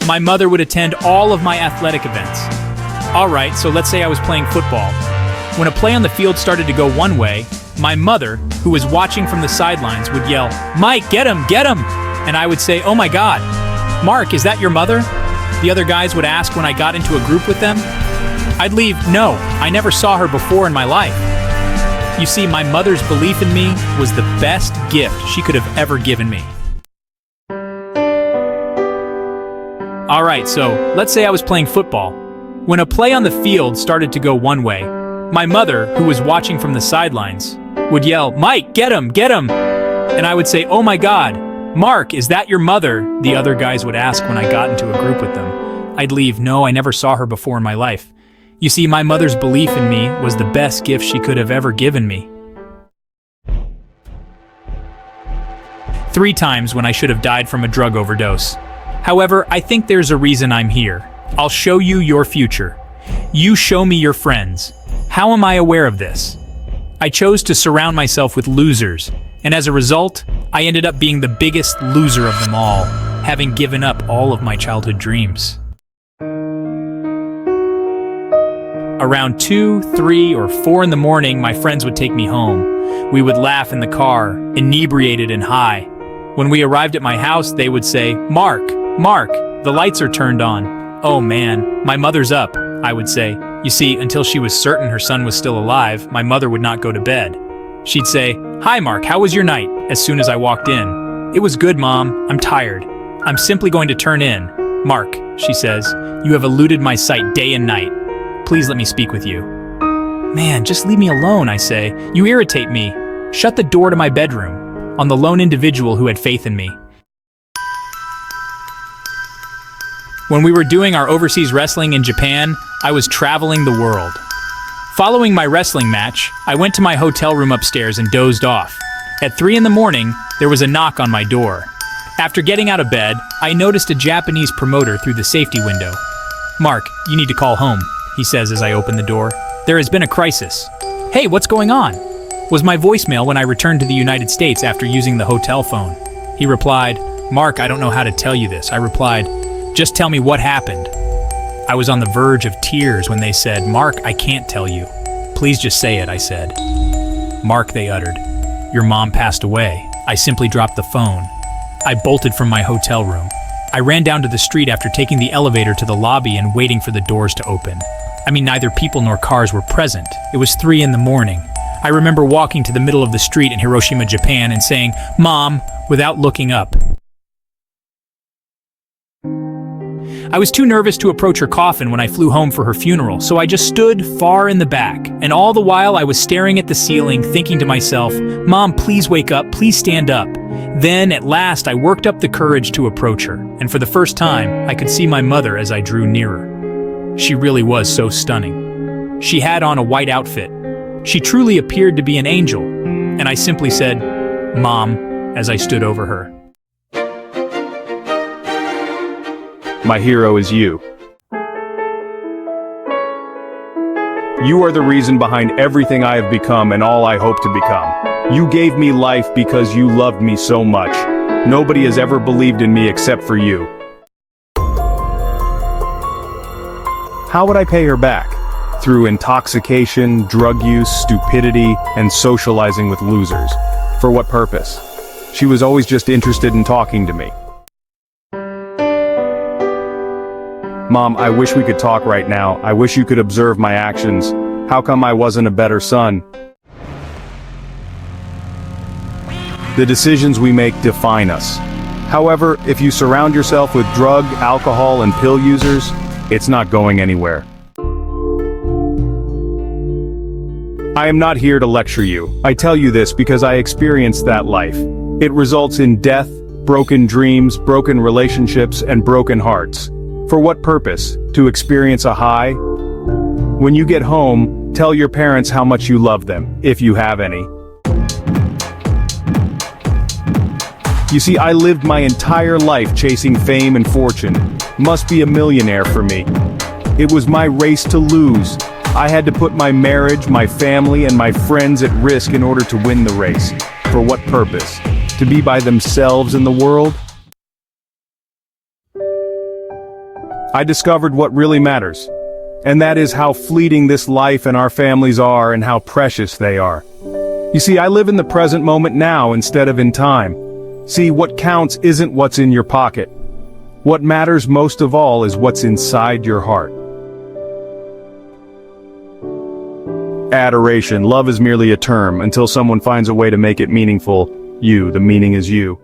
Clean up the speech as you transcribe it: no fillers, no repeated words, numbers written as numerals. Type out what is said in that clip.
My mother would attend all of my athletic events. Alright, so let's say I was playing football. When a play on the field started to go one way, my mother, who was watching from the sidelines, would yell, "Mike, get him, get him!" And I would say, "Oh my God, Mark, is that your mother?" The other guys would ask when I got into a group with them. I'd leave, "No, I never saw her before in my life." You see, my mother's belief in me was the best gift she could have ever given me. Alright, so let's say I was playing football. When a play on the field started to go one way, my mother, who was watching from the sidelines, would yell, "Mike, get him, get him!" And I would say, "Oh my God, Mark, is that your mother?" The other guys would ask when I got into a group with them. I'd leave, "No, I never saw her before in my life." You see, my mother's belief in me was the best gift she could have ever given me. 3 times when I should have died from a drug overdose. However, I think there's a reason I'm here. I'll show you your future. You show me your friends. How am I aware of this? I chose to surround myself with losers, and as a result, I ended up being the biggest loser of them all, having given up all of my childhood dreams. Around 2, 3, or 4 in the morning, my friends would take me home. We would laugh in the car, inebriated and high. When we arrived at my house, they would say, "Mark, Mark, the lights are turned on." "Oh man, my mother's up," I would say. You see, until she was certain her son was still alive, my mother would not go to bed. She'd say, "Hi Mark, how was your night?" as soon as I walked in. "It was good, Mom. I'm tired. I'm simply going to turn in." "Mark," she says, "you have eluded my sight day and night. Please let me speak with you." "Man, just leave me alone," I say. "You irritate me. Shut the door to my bedroom." On the lone individual who had faith in me. When we were doing our overseas wrestling in Japan, I was traveling the world. Following my wrestling match, I went to my hotel room upstairs and dozed off. At 3 in the morning, there was a knock on my door. After getting out of bed, I noticed a Japanese promoter through the safety window. "Mark, you need to call home," he says as I open the door. "There has been a crisis." "Hey, what's going on?" was my voicemail when I returned to the United States after using the hotel phone. He replied, "Mark, I don't know how to tell you this." I replied, "Just tell me what happened." I was on the verge of tears when they said, "Mark, I can't tell you." "Please just say it," I said. "Mark," they uttered, "your mom passed away." I simply dropped the phone. I bolted from my hotel room. I ran down to the street after taking the elevator to the lobby and waiting for the doors to open. I mean, neither people nor cars were present. It was 3 in the morning. I remember walking to the middle of the street in Hiroshima, Japan, and saying, "Mom," without looking up. I was too nervous to approach her coffin when I flew home for her funeral, so I just stood far in the back. And all the while I was staring at the ceiling, thinking to myself, "Mom, please wake up, please stand up." Then, at last, I worked up the courage to approach her, and for the first time, I could see my mother as I drew nearer. She really was so stunning. She had on a white outfit. She truly appeared to be an angel, and I simply said, "Mom," as I stood over her. My hero is you. You are the reason behind everything I have become and all I hope to become. You gave me life because you loved me so much. Nobody has ever believed in me except for you. How would I pay her back? Through intoxication, drug use, stupidity, and socializing with losers. For what purpose? She was always just interested in talking to me. Mom, I wish we could talk right now. I wish you could observe my actions. How come I wasn't a better son? The decisions we make define us. However, if you surround yourself with drug, alcohol, and pill users, it's not going anywhere. I am not here to lecture you. I tell you this because I experienced that life. It results in death, broken dreams, broken relationships, and broken hearts. For what purpose? To experience a high? When you get home, tell your parents how much you love them, if you have any. You see, I lived my entire life chasing fame and fortune. Must be a millionaire for me. It was my race to lose. I had to put my marriage, my family, and my friends at risk in order to win the race. For what purpose? To be by themselves in the world? I discovered what really matters. And that is how fleeting this life and our families are and how precious they are. You see, I live in the present moment now instead of in time. See, what counts isn't what's in your pocket. What matters most of all is what's inside your heart. Adoration. Love is merely a term until someone finds a way to make it meaningful. The meaning is you.